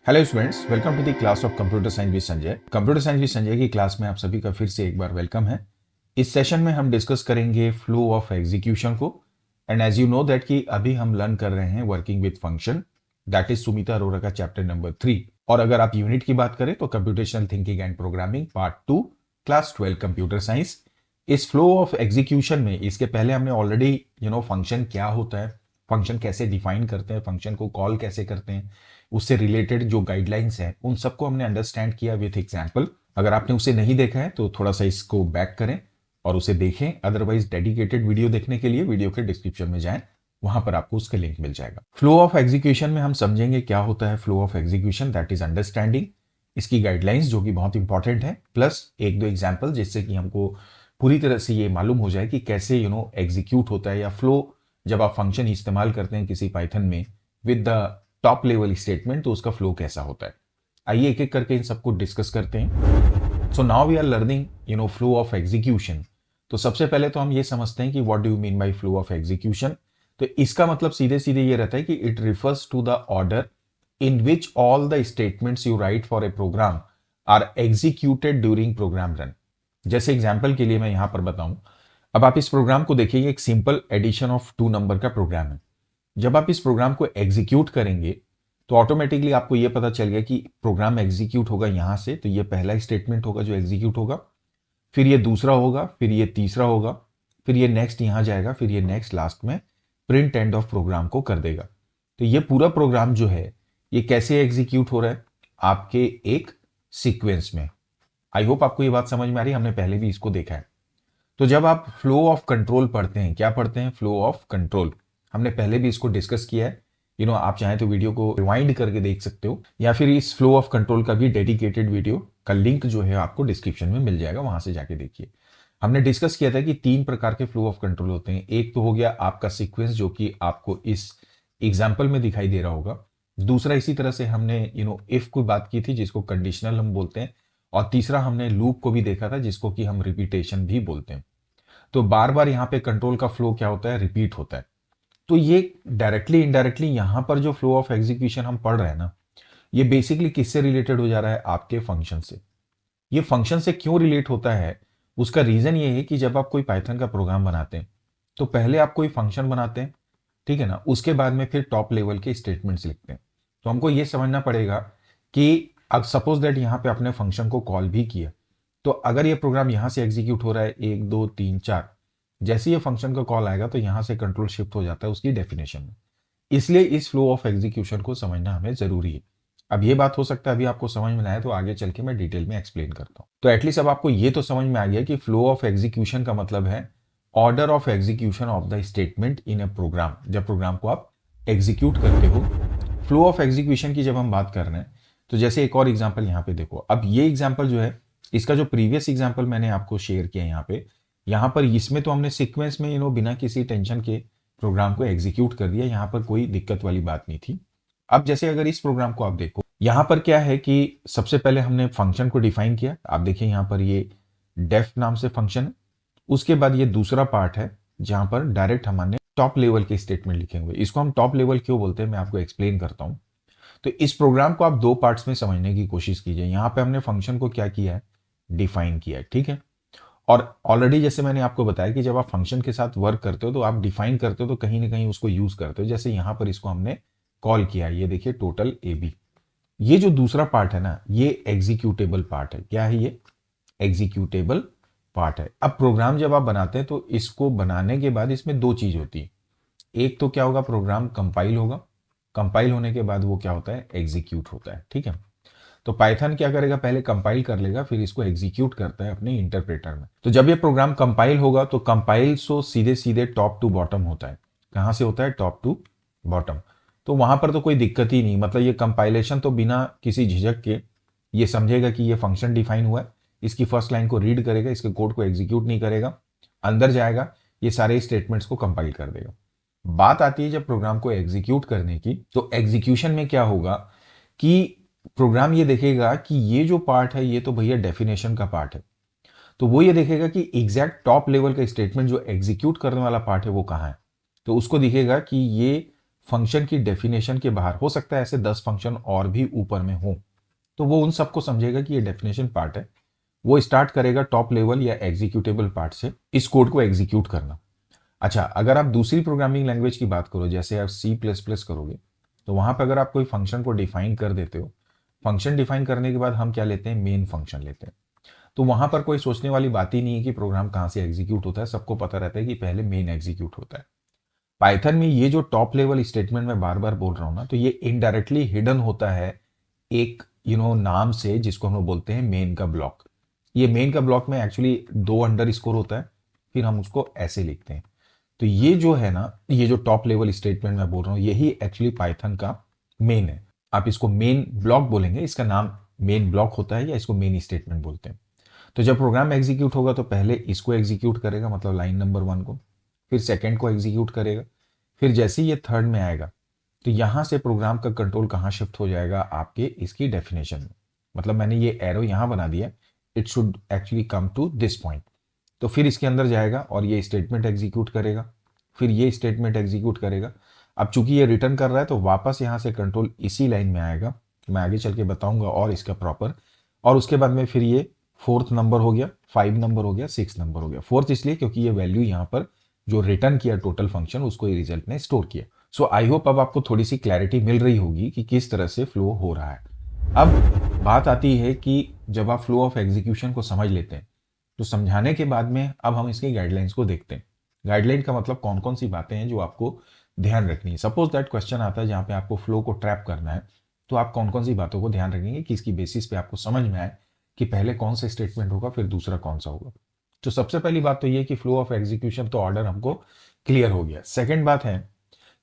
Hello students, welcome to the class of computer science with Sanjay. Computer science with Sanjay की class में आप सभी का फिर से एक बार वेलकम है। इस सेशन में हम डिस्कस करेंगे फ्लो ऑफ एग्जीक्यूशन को। And as you know that कि अभी हम लर्न कर रहे हैं working with function, that is Sumita Arora का चैप्टर नंबर 3। और अगर आप यूनिट की बात करें तो computational thinking and programming part 2, class 12 computer science. इस फ्लो ऑफ एग्जीक्यूशन में इसके पहले हमने ऑलरेडी फंक्शन क्या होता है, फंक्शन कैसे डिफाइन करते हैं, फंक्शन को कॉल कैसे करते हैं, उससे रिलेटेड जो गाइडलाइंस हैं उन सबको हमने अंडरस्टैंड किया विथ एग्जाम्पल। अगर आपने उसे नहीं देखा है तो थोड़ा सा इसको बैक करें और उसे देखें। अदरवाइज डेडिकेटेड वीडियो देखने के लिए वीडियो के डिस्क्रिप्शन में जाएं, वहां पर आपको उसका लिंक मिल जाएगा। फ्लो ऑफ एग्जीक्यूशन में हम समझेंगे क्या होता है flow of execution, that is understanding इसकी गाइडलाइंस जो कि बहुत इंपॉर्टेंट है, प्लस एक दो एग्जाम्पल जिससे कि हमको पूरी तरह से ये मालूम हो जाए कि कैसे एग्जीक्यूट होता है या फ्लो जब आप फंक्शन इस्तेमाल करते हैं किसी पाइथन में with the top level statement तो उसका फ्लो कैसा होता है। आइए एक एक करके इन सबको डिस्कस करते हैं। So now we are learning flow of execution. तो सबसे पहले तो हम ये समझते हैं कि what do you mean by flow of execution. तो इसका मतलब सीधे सीधे ये रहता है कि it refers to the order in which all the statements you write for a program are executed during program run. जैसे एग्जाम्पल के लिए मैं यहां पर बताऊं, अब आप इस प्रोग्राम को देखिए, एक simple addition of two number का प्रोग्राम है। जब आप इस प्रोग्राम को एग्जीक्यूट करेंगे तो ऑटोमेटिकली आपको यह पता चल गया कि प्रोग्राम एग्जीक्यूट होगा यहां से, तो ये पहला स्टेटमेंट होगा जो एग्जीक्यूट होगा, फिर ये दूसरा होगा, फिर ये तीसरा होगा, फिर ये नेक्स्ट यहां जाएगा, फिर ये नेक्स्ट लास्ट में प्रिंट एंड ऑफ प्रोग्राम को कर देगा। तो ये पूरा प्रोग्राम जो है ये कैसे एग्जीक्यूट हो रहा है, आपके एक सीक्वेंस में। आई होप आपको ये बात समझ में आ रही है, हमने पहले भी इसको देखा है। तो जब आप फ्लो ऑफ कंट्रोल पढ़ते हैं, क्या पढ़ते हैं? Flow of control. हमने पहले भी इसको डिस्कस किया है। आप चाहें तो वीडियो को रिवाइंड करके देख सकते हो, या फिर इस फ्लो ऑफ कंट्रोल का भी डेडिकेटेड वीडियो का लिंक जो है आपको डिस्क्रिप्शन में मिल जाएगा, वहां से जाके देखिए। हमने डिस्कस किया था कि तीन प्रकार के फ्लो ऑफ कंट्रोल होते हैं। एक तो हो गया आपका सीक्वेंस जो कि आपको इस एग्जाम्पल में दिखाई दे रहा होगा। दूसरा इसी तरह से हमने इफ की बात की थी जिसको कंडीशनल हम बोलते हैं। और तीसरा हमने लूप को भी देखा था जिसको कि हम रिपीटेशन भी बोलते हैं। तो बार बार यहाँ पे कंट्रोल का फ्लो क्या होता है? रिपीट होता है। तो ये डायरेक्टली इनडायरेक्टली यहां पर जो फ्लो ऑफ एग्जीक्यूशन हम पढ़ रहे हैं ना, ये बेसिकली किससे रिलेटेड हो जा रहा है? आपके फंक्शन से। ये फंक्शन से क्यों रिलेट होता है? उसका रीजन ये है कि जब आप कोई पाइथन का प्रोग्राम बनाते हैं तो पहले आप कोई फंक्शन बनाते हैं, ठीक है ना, उसके बाद में फिर टॉप लेवल के स्टेटमेंट्स लिखते हैं। तो हमको ये समझना पड़ेगा कि अब सपोज दैट यहां पे अपने फंक्शन को कॉल भी किया, तो अगर ये प्रोग्राम यहां से एग्जीक्यूट हो रहा है 1 2 3 4, जैसे ये फंक्शन का कॉल आएगा तो यहां से कंट्रोल शिफ्ट हो जाता है उसकी डेफिनेशन में। इसलिए इस फ्लो ऑफ एग्जीक्यूशन को समझना हमें जरूरी है। अब ये बात हो सकता है अभी आपको समझ में ना आए, तो आगे चल के मैं डिटेल में एक्सप्लेन करता हूं। तो एटलीस्ट अब आपको ये तो समझ में आ गया कि फ्लो ऑफ एग्जीक्यूशन का मतलब है order of execution of the statement in a program. जब प्रोग्राम को आप एग्जीक्यूट करते हो, फ्लो ऑफ एग्जीक्यूशन की जब हम बात कर रहे हैं, तो जैसे एक और एग्जांपल यहां पे देखो। अब ये एग्जांपल जो है, इसका जो प्रीवियस एग्जांपल मैंने आपको शेयर किया यहाँ पर इसमें तो हमने सीक्वेंस में बिना किसी टेंशन के प्रोग्राम को एग्जीक्यूट कर दिया, यहाँ पर कोई दिक्कत वाली बात नहीं थी। अब जैसे अगर इस प्रोग्राम को आप देखो, यहाँ पर क्या है कि सबसे पहले हमने फंक्शन को डिफाइन किया। आप देखिए यहाँ पर ये डेफ नाम से फंक्शन है। उसके बाद ये दूसरा पार्ट है जहां पर डायरेक्ट हमने टॉप लेवल के स्टेटमेंट लिखे हुए। इसको हम टॉप लेवल क्यों बोलते हैं मैं आपको एक्सप्लेन करता हूं। तो इस प्रोग्राम को आप दो पार्ट्स में समझने की कोशिश कीजिए। यहां पे हमने फंक्शन को क्या किया है? डिफाइन किया है, ठीक है। और ऑलरेडी जैसे मैंने आपको बताया कि जब आप फंक्शन के साथ वर्क करते हो तो आप डिफाइन करते हो तो कहीं ना कहीं उसको यूज करते हो। जैसे यहां पर इसको हमने कॉल किया, ये देखिए टोटल AB। ये जो दूसरा पार्ट है ना, ये एग्जीक्यूटेबल पार्ट है। क्या है ये? एग्जीक्यूटेबल पार्ट है। अब प्रोग्राम जब आप बनाते हैं तो इसको बनाने के बाद इसमें दो चीज होती है। एक तो क्या होगा? प्रोग्राम कंपाइल होगा, कंपाइल होने के बाद वो क्या होता है? एग्जीक्यूट होता है, ठीक है। तो पाइथन क्या करेगा? पहले कंपाइल कर लेगा, फिर इसको एग्जीक्यूट करता है अपने इंटरप्रेटर में। तो जब ये प्रोग्राम कंपाइल होगा तो कंपाइल सो सीधे सीधे टॉप टू बॉटम होता है। कहां से होता है? Top to bottom. तो वहां पर तो कोई दिक्कत ही नहीं, मतलब ये कंपाइलेशन तो बिना किसी झिझक के ये समझेगा कि ये फंक्शन डिफाइन हुआ है, इसकी फर्स्ट लाइन को रीड करेगा, इसके कोड को एग्जीक्यूट नहीं करेगा, अंदर जाएगा, ये सारे स्टेटमेंट्स को कंपाइल कर देगा। बात आती है जब प्रोग्राम को एग्जीक्यूट करने की, तो एग्जीक्यूशन में क्या होगा कि प्रोग्राम ये देखेगा कि ये जो पार्ट है ये तो भैया डेफिनेशन का पार्ट है। तो वो ये देखेगा कि एग्जैक्ट टॉप लेवल का स्टेटमेंट जो एग्जीक्यूट करने वाला पार्ट है वो कहाँ है। तो उसको दिखेगा कि ये फंक्शन की डेफिनेशन के बाहर हो सकता है ऐसे 10 फंक्शन और भी ऊपर में हो, तो वो उन सबको समझेगा कि ये डेफिनेशन पार्ट है। वो स्टार्ट करेगा टॉप लेवल या एग्जीक्यूटेबल पार्ट से इस कोड को एग्जीक्यूट करना। अच्छा, अगर आप दूसरी प्रोग्रामिंग लैंग्वेज की बात करो, जैसे आप C++ करोगे, तो वहां पर अगर आप कोई फंक्शन को डिफाइन कर देते हो, फंक्शन डिफाइन करने के बाद हम क्या लेते हैं, मेन फंक्शन लेते हैं। तो वहां पर कोई सोचने वाली बात ही नहीं है कि प्रोग्राम कहां से एग्जीक्यूट होता है, सबको पता रहता है कि पहले मेन एग्जीक्यूट होता है। पाइथन में ये जो टॉप लेवल स्टेटमेंट मैं बार बार बोल रहा हूं ना, तो ये इनडायरेक्टली हिडन होता है एक नाम से, जिसको हम लोग बोलते हैं मेन का ब्लॉक। ये मेन का ब्लॉक में एक्चुअली 2 अंडरस्कोर होता है, फिर हम उसको ऐसे लिखते हैं। तो ये जो है ना, ये जो टॉप लेवल स्टेटमेंट मैं बोल रहा हूँ, यही एक्चुअली पाइथन का मेन है। आप इसको मेन ब्लॉक बोलेंगे, इसका नाम मेन ब्लॉक होता है, या इसको मेन स्टेटमेंट बोलते हैं। तो जब प्रोग्राम एग्जीक्यूट होगा तो पहले इसको एग्जीक्यूट करेगा, मतलब लाइन नंबर 1 को, फिर सेकेंड को एग्जीक्यूट करेगा, फिर जैसे ही ये थर्ड में आएगा, तो यहां से प्रोग्राम का कंट्रोल कहां शिफ्ट हो जाएगा, आपके इसकी डेफिनेशन में। मतलब मैंने ये एरो यहां बना दिया, it should actually come to this point. तो फिर इसके अंदर जाएगा और ये स्टेटमेंट एग्जीक्यूट करेगा, फिर ये स्टेटमेंट एग्जीक्यूट करेगा। अब चूंकि ये रिटर्न कर रहा है, तो वापस यहां से कंट्रोल इसी लाइन में आएगा, मैं आगे चल के बताऊंगा और इसका प्रॉपर। और उसके बाद में फिर ये 4th नंबर हो गया, 5 नंबर हो गया, 6 नंबर हो गया। 4th इसलिए क्योंकि ये वैल्यू यहाँ पर जो रिटर्न किया टोटल फंक्शन, उसको ये रिजल्ट में स्टोर किया। सो आई होप अब आपको थोड़ी सी क्लैरिटी मिल रही होगी कि किस तरह से फ्लो हो रहा है। अब बात आती है कि जब आप फ्लो ऑफ एग्जीक्यूशन को समझ लेते हैं, तो समझाने के बाद में अब हम इसकी गाइडलाइंस को देखते हैं। गाइडलाइन का मतलब कौन कौन सी बातें हैं जो आपको ध्यान रखनी है। सपोज दैट क्वेश्चन आता है जहां पे आपको फ्लो को ट्रैप करना है, तो आप कौन कौन सी बातों को ध्यान रखेंगे कि इसकी बेसिस पे आपको समझ में आए कि पहले कौन सा स्टेटमेंट होगा, फिर दूसरा कौन सा होगा। तो सबसे पहली बात तो ये कि फ्लो ऑफ एग्जीक्यूशन तो ऑर्डर हमको क्लियर हो गया। सेकेंड बात है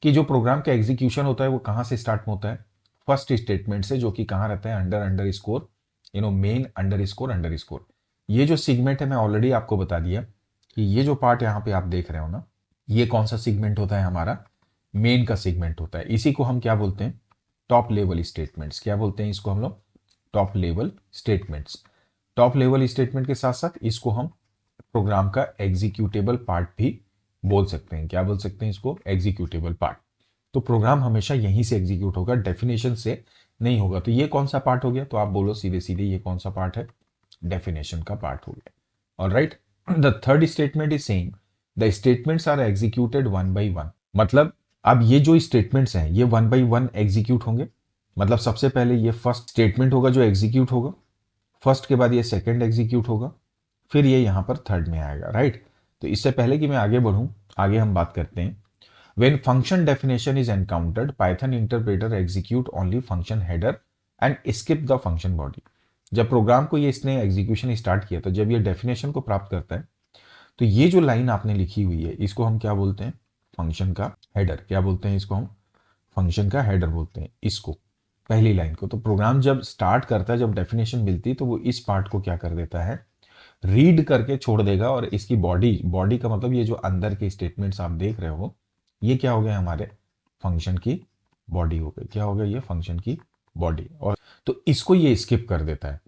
कि जो प्रोग्राम का एग्जीक्यूशन होता है वो कहाँ से स्टार्ट होता है, फर्स्ट स्टेटमेंट से, जो कि कहाँ रहता है, under under score main under score. ये जो सिगमेंट है मैं ऑलरेडी आपको बता दिया कि ये जो पार्ट यहाँ पे आप देख रहे हो ना, ये कौन सा सिगमेंट होता है, हमारा मेन का सिगमेंट होता है। इसी को हम क्या बोलते हैं, टॉप लेवल स्टेटमेंट्स। क्या बोलते हैं इसको हम लोग, top level statements. Top level statement के साथ साथ इसको हम प्रोग्राम का एग्जीक्यूटेबल पार्ट भी बोल सकते हैं। क्या बोल सकते हैं इसको, एग्जीक्यूटेबल पार्ट। तो प्रोग्राम हमेशा यहीं से एग्जीक्यूट होगा, डेफिनेशन से नहीं होगा। तो ये कौन सा पार्ट हो गया, तो आप बोलो सीधे सीधे ये कौन सा पार्ट है, डेफिनेशन का पार्ट हो गया। Alright, the third statement is saying the statements are executed one by one. मतलब अब ये जो स्टेटमेंट्स हैं ये 1 बाय 1 एग्जीक्यूट होंगे। मतलब सबसे पहले ये फर्स्ट स्टेटमेंट होगा जो एग्जीक्यूट होगा, फर्स्ट के बाद ये सेकंड एग्जीक्यूट होगा, फिर ये यहां पर थर्ड में आएगा। राइट, तो इससे पहले कि मैं आगे बढ़ूं, आगे हम बात करते हैं। When function definition is encountered, Python interpreter execute only function header and skip the function body। जब प्रोग्राम को ये इसने एग्जीक्यूशन स्टार्ट किया, तो जब ये डेफिनेशन को प्राप्त करता है, तो ये जो लाइन आपने लिखी हुई है इसको हम क्या बोलते हैं, फंक्शन का हेडर। क्या बोलते हैं इसको हम, फंक्शन का हेडर बोलते हैं इसको, पहली लाइन को। तो प्रोग्राम जब स्टार्ट करता है, जब डेफिनेशन मिलती है, तो वो इस पार्ट को क्या कर देता है, रीड करके छोड़ देगा। और इसकी बॉडी, बॉडी का मतलब ये जो अंदर के स्टेटमेंट्स आप देख रहे हो, ये क्या हो गया, हमारे फंक्शन की बॉडी हो गई। क्या हो गया, ये फंक्शन की बॉडी। और तो इसको ये स्किप कर देता है।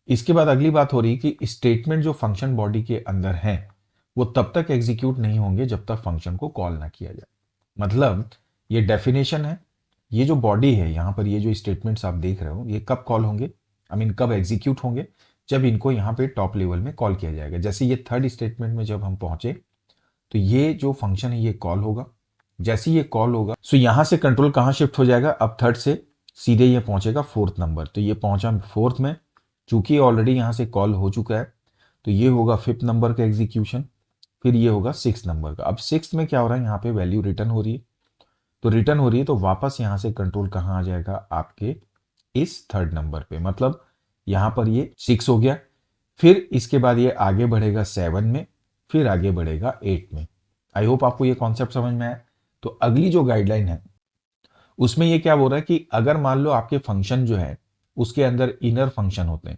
इसके बाद अगली बात हो रही कि स्टेटमेंट जो फंक्शन बॉडी के अंदर है वो तब तक एग्जीक्यूट नहीं होंगे जब तक फंक्शन को कॉल ना किया जाए। मतलब ये डेफिनेशन है, ये जो बॉडी है यहाँ पर, ये जो स्टेटमेंट्स आप देख रहे हो, ये कब कॉल होंगे, आई मीन कब एग्जीक्यूट होंगे, जब इनको यहाँ पे टॉप लेवल में कॉल किया जाएगा। जैसे ये थर्ड स्टेटमेंट में जब हम पहुंचे, तो ये जो फंक्शन है ये कॉल होगा। जैसे ये कॉल होगा, सो यहां से कंट्रोल कहां शिफ्ट हो जाएगा, अब थर्ड से सीधे ये पहुंचेगा 4th नंबर। तो ये पहुंचा 4th में, चूंकि ऑलरेडी यहां से कॉल हो चुका है, तो ये होगा 5th नंबर का एग्जीक्यूशन, फिर ये होगा 6th नंबर का। अब 6th में क्या हो रहा है, यहाँ पे वैल्यू रिटर्न हो रही है। तो रिटर्न हो रही है, तो वापस यहां से कंट्रोल कहां आ जाएगा, आपके इस थर्ड नंबर पे। मतलब यहां पर ये 6 हो गया, फिर इसके बाद ये आगे बढ़ेगा 7 में, फिर आगे बढ़ेगा 8 में। आई होप आपको ये कॉन्सेप्ट समझ में आया। तो अगली जो गाइडलाइन है उसमें ये क्या बोल रहा है कि अगर मान लो आपके फंक्शन जो है उसके अंदर इनर फंक्शन होते हैं,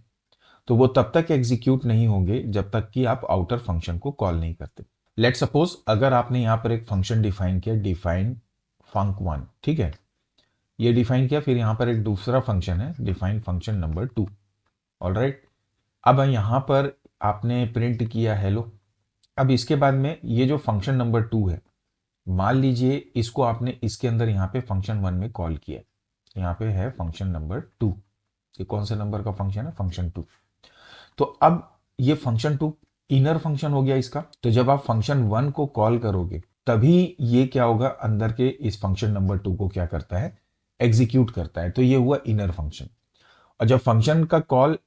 तो वो तब तक एग्जीक्यूट नहीं होंगे जब तक कि आप आउटर फंक्शन को कॉल नहीं करते। लेट सपोज अगर आपने यहां पर एक फंक्शन डिफाइन किया, डिफाइन func1, ठीक है, ये डिफाइन किया, फिर यहां पर एक दूसरा फंक्शन है डिफाइन फंक्शन नंबर 2। ऑलराइट, अब यहां पर आपने प्रिंट किया हेलो। अब इसके बाद में ये जो फंक्शन नंबर 2 है मान लीजिए इसको आपने इसके अंदर यहाँ पे फंक्शन 1 में कॉल किया, यहाँ पे है फंक्शन नंबर 2, ये कौन से नंबर का फंक्शन है, फंक्शन 2। तो अब ये फंक्शन 2 इनर फंक्शन हो गया इसका। तो जब आप फंक्शन 1 को कॉल करोगे तभी ये क्या होगा, अंदर के इस फंक्शन नंबर 2 को क्या करता है, एग्जीक्यूट करता है। तो ये हुआ इनर फंक्शन। और जब फंक्शन का कॉल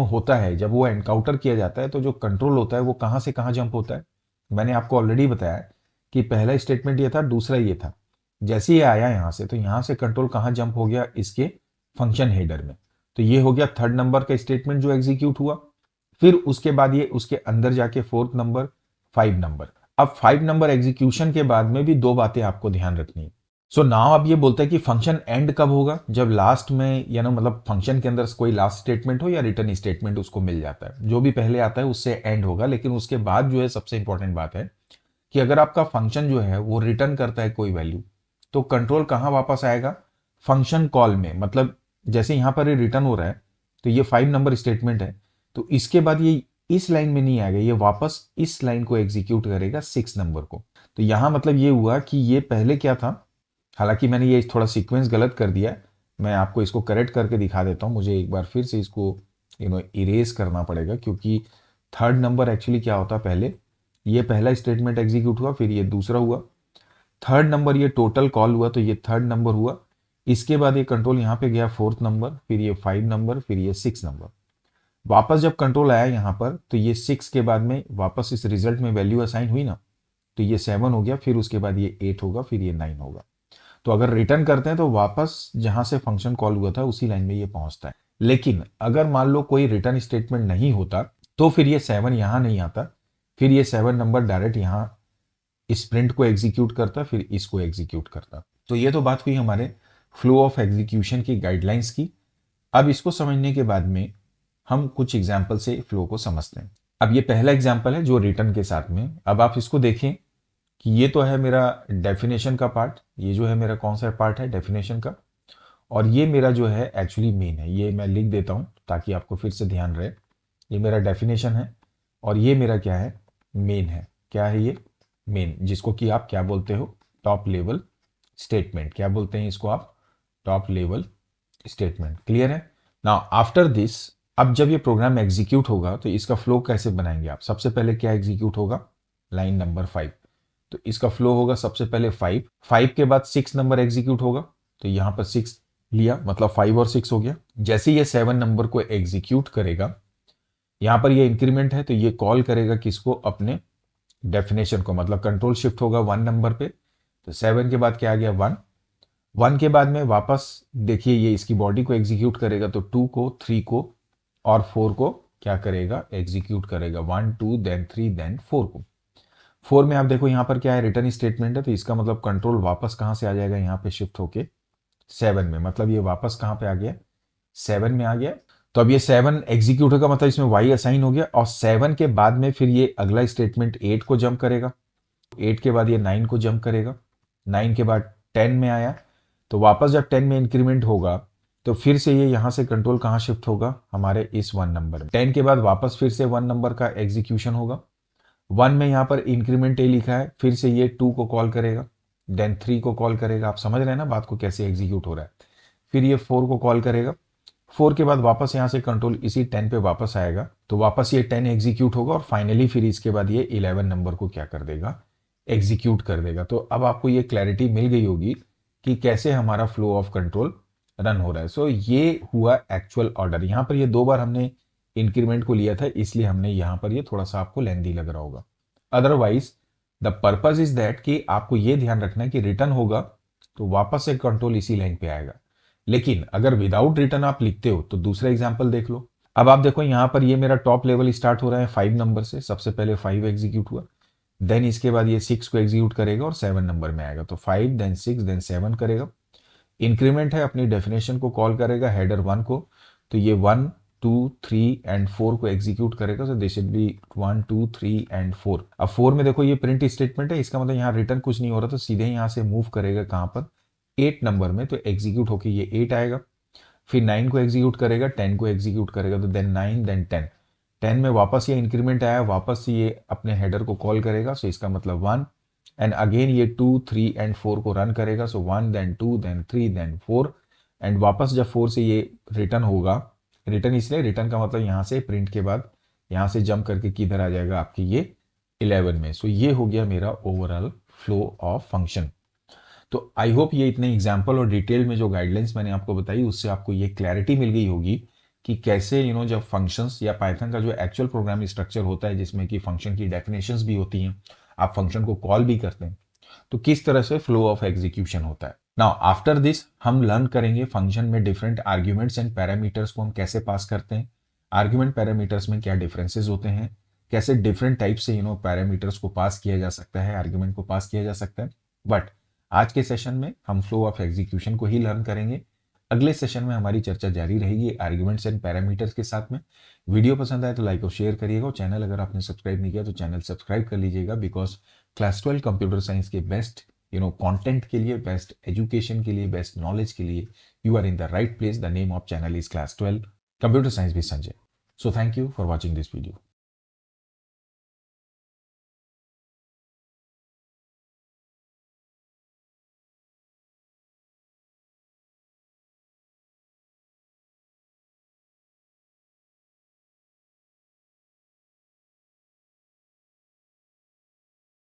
होता है, जब वो एनकाउंटर किया जाता है, तो जो कंट्रोल होता है वो कहां से कहां जंप होता है। मैंने आपको ऑलरेडी बताया कि पहला स्टेटमेंट ये था, दूसरा ये था। जैसे ये आया यहां से, तो यहां से कंट्रोल कहां जंप हो गया, इसके फंक्शन हेडर में। तो ये हो गया थर्ड नंबर का स्टेटमेंट जो एग्जीक्यूट हुआ। फिर उसके बाद ये उसके अंदर जाके फोर्थ नंबर, 5 नंबर। अब 5 नंबर एग्जीक्यूशन के बाद में भी दो बातें आपको ध्यान रखनी है। सो नाउ अब ये बोलता है कि फंक्शन एंड कब होगा, जब लास्ट में मतलब फंक्शन के अंदर कोई लास्ट स्टेटमेंट हो या रिटर्न स्टेटमेंट उसको मिल जाता है, जो भी पहले आता है उससे एंड होगा। लेकिन उसके बाद जो है सबसे इंपॉर्टेंट बात है कि अगर आपका फंक्शन जो है वो रिटर्न करता है कोई वैल्यू, तो कंट्रोल कहां वापस आएगा, फंक्शन कॉल में। मतलब जैसे यहां पर ये रिटर्न हो रहा है, तो ये 5 नंबर स्टेटमेंट है, तो इसके बाद ये इस लाइन में नहीं आएगा, ये वापस इस लाइन को एग्जीक्यूट करेगा 6 नंबर को। तो यहां मतलब ये हुआ कि ये पहले क्या था, हालांकि मैंने ये थोड़ा सीक्वेंस गलत कर दिया है, मैं आपको इसको करेक्ट करके दिखा देता हूं। मुझे एक बार फिर से इसको इरेज करना पड़ेगा, क्योंकि थर्ड नंबर एक्चुअली क्या होता है, पहले ये पहला स्टेटमेंट एग्जीक्यूट हुआ, फिर ये दूसरा हुआ, थर्ड नंबर ये टोटल कॉल हुआ, तो ये थर्ड नंबर हुआ। इसके बाद ये कंट्रोल यहाँ पे गया फोर्थ नंबर, फिर ये 5 नंबर, फिर ये 6 नंबर। वापस जब कंट्रोल आया यहाँ पर, तो ये 6 के बाद में वापस इस रिजल्ट में वैल्यू असाइन हुई ना, तो ये 7 हो गया, फिर उसके बाद ये 8 होगा, फिर ये 9 होगा। तो अगर रिटर्न करते हैं तो वापस जहां से फंक्शन कॉल हुआ था उसी लाइन में ये पहुंचता है। लेकिन अगर मान लो कोई रिटर्न स्टेटमेंट नहीं होता, तो फिर ये 7 यहां नहीं आता, फिर ये 7 नंबर डायरेक्ट यहां इस प्रिंट को एग्जीक्यूट करता, फिर इसको एग्जीक्यूट करता। तो ये तो बात हुई हमारे फ्लो ऑफ एग्जीक्यूशन की गाइडलाइंस की। अब इसको समझने के बाद में हम कुछ एग्जाम्पल से फ्लो को समझते हैं। अब ये पहला एग्जाम्पल है जो रिटर्न के साथ में। अब आप इसको देखें कि ये तो है मेरा डेफिनेशन का पार्ट, ये जो है मेरा कौन सा पार्ट है, डेफिनेशन का। और ये मेरा जो है एक्चुअली मेन है, ये मैं लिख देता हूं ताकि आपको फिर से ध्यान रहे। ये मेरा डेफिनेशन है और ये मेरा क्या है, मेन है। क्या है ये, मेन, जिसको कि आप क्या बोलते हो, टॉप लेवल स्टेटमेंट। क्या बोलते हैं इसको आप, टॉप लेवल स्टेटमेंट। क्लियर है। नाउ आफ्टर दिस, अब जब ये प्रोग्राम एग्जीक्यूट होगा तो इसका फ्लो कैसे बनाएंगे आप। सबसे पहले क्या एग्जीक्यूट होगा, लाइन नंबर 5। तो इसका फ्लो होगा सबसे पहले 5 के बाद 6 नंबर एग्जीक्यूट होगा, तो यहां पर 6 लिया, मतलब 5 और 6 हो गया। जैसे ये 7 नंबर को एग्जीक्यूट करेगा, यहां पर ये इंक्रीमेंट है, तो ये कॉल करेगा किसको, अपने डेफिनेशन को। मतलब कंट्रोल शिफ्ट होगा 1 नंबर पे, तो 7 के बाद क्या आ गया, 1 के बाद में वापस देखिए ये इसकी बॉडी को एग्जीक्यूट करेगा, तो 2 को, 3 को और 4 को क्या करेगा, एग्जीक्यूट करेगा। 1 2 देन 3 देन 4 को। 4 में आप देखो यहाँ पर क्या है, रिटर्न स्टेटमेंट है, तो इसका मतलब कंट्रोल वापस कहां से आ जाएगा, यहाँ पे शिफ्ट होके 7 में। मतलब ये वापस कहां पे आ गया, 7 में आ गया। तो अब ये 7 एग्जीक्यूट होगा, मतलब इसमें y असाइन हो गया। और 7 के बाद में फिर ये अगला स्टेटमेंट 8 को जंप करेगा, 8 के बाद ये 9 को जंप करेगा, 9 के बाद 10 में आया, तो वापस जब 10 में इंक्रीमेंट होगा तो फिर से ये यहां से कंट्रोल कहां शिफ्ट होगा, हमारे इस 1 नंबर में। 10 के बाद वापस फिर से 1 नंबर का एग्जीक्यूशन होगा। 1 में यहां पर इंक्रीमेंट ए लिखा है, फिर से ये 2 को कॉल करेगा, देन 3 को कॉल करेगा। आप समझ रहे हैं ना बात को, कैसे एग्जीक्यूट हो रहा है। फिर ये 4 को कॉल करेगा, 4 के बाद वापस यहां से कंट्रोल इसी 10 पे वापस आएगा, तो वापस ये 10 एग्जीक्यूट होगा। और फाइनली फिर इसके बाद ये 11 नंबर को क्या कर देगा, एग्जीक्यूट कर देगा। तो अब आपको ये क्लैरिटी मिल गई होगी कि कैसे हमारा फ्लो ऑफ कंट्रोल रन हो रहा है। सो ये हुआ एक्चुअल ऑर्डर। यहां पर ये 2 बार हमने इंक्रीमेंट को लिया था, इसलिए हमने यहां पर ये थोड़ा सा आपको लेंदी लग रहा होगा। Otherwise the purpose is that कि आपको ये ध्यान रखना है कि रिटर्न होगा तो वापस से कंट्रोल इसी लाइन पे आएगा। लेकिन अगर विदाउट रिटर्न आप लिखते हो तो दूसरा एग्जाम्पल देख लो। अब आप देखो यहां पर ये मेरा टॉप लेवल स्टार्ट हो रहा है 5 नंबर से। सबसे पहले 5 एग्जीक्यूट हुआ, देन इसके बाद ये 6 को एग्जीक्यूट करेगा और 7 नंबर में आएगा, तो 5 देन 6 देन 7 करेगा। इंक्रीमेंट है, अपनी डेफिनेशन को कॉल करेगा, हेडर 1 को, तो ये 1 2 3 एंड 4 को एग्जीक्यूट करेगा। तो दिस शुड बी 1 2 3 एंड 4। अब 4 में देखो ये प्रिंट स्टेटमेंट है, इसका मतलब यहाँ रिटर्न कुछ नहीं हो रहा, तो सीधे यहाँ से मूव करेगा कहाँ पर, 8 नंबर में, तो एग्जीक्यूट होके ये 8 आएगा। फिर 9 को एग्जीक्यूट करेगा, 10 को एग्जीक्यूट करेगा, तो देन 9 देन 10। 10 में वापस ये इंक्रीमेंट आया, वापस ये अपने हेडर को कॉल करेगा, सो इसका मतलब 1 एंड अगेन ये 2, 3 एंड 4 को रन करेगा। सो 1 देन 2 देन 3 देन 4 एंड वापस जब 4 से ये रिटर्न होगा, रिटर्न इसलिए, रिटर्न का मतलब यहाँ से प्रिंट के बाद यहाँ से जंप करके किधर आ जाएगा आपकी ये 11 में। सो ये हो गया मेरा ओवरऑल फ्लो ऑफ फंक्शन। तो आई होप ये इतने एग्जाम्पल और डिटेल में जो गाइडलाइंस मैंने आपको बताई उससे आपको ये क्लैरिटी मिल गई होगी कि कैसे जब फंक्शंस या पाइथन का जो एक्चुअल प्रोग्राम स्ट्रक्चर होता है जिसमें कि फंक्शन की डेफिनेशंस भी होती हैं, आप फंक्शन को कॉल भी करते हैं, तो किस तरह से फ्लो ऑफ एग्जीक्यूशन होता है। नाउ आफ्टर दिस हम लर्न करेंगे फंक्शन में डिफरेंट आर्ग्यूमेंट्स एंड पैरामीटर्स को हम कैसे पास करते हैं, आर्ग्यूमेंट पैरामीटर्स में क्या डिफरेंसेस होते हैं, कैसे डिफरेंट टाइप से पैरामीटर्स को पास किया जा सकता है, आर्ग्यूमेंट को पास किया जा सकता है। बट आज के सेशन में हम फ्लो ऑफ एग्जीक्यूशन को ही लर्न करेंगे। अगले सेशन में हमारी चर्चा जारी रहेगी आर्ग्यूमेंट्स एंड पैरामीटर्स के साथ में। वीडियो पसंद आए तो लाइक और शेयर करिएगा, और चैनल अगर आपने सब्सक्राइब नहीं किया तो चैनल सब्सक्राइब कर लीजिएगा, बिकॉज क्लास 12 कंप्यूटर साइंस के बेस्ट कंटेंट के लिए, बेस्ट एजुकेशन के लिए, बेस्ट नॉलेज के लिए you are in the right place. The name of channel is class 12 computer science with Sanjay. So thank you for watching this video.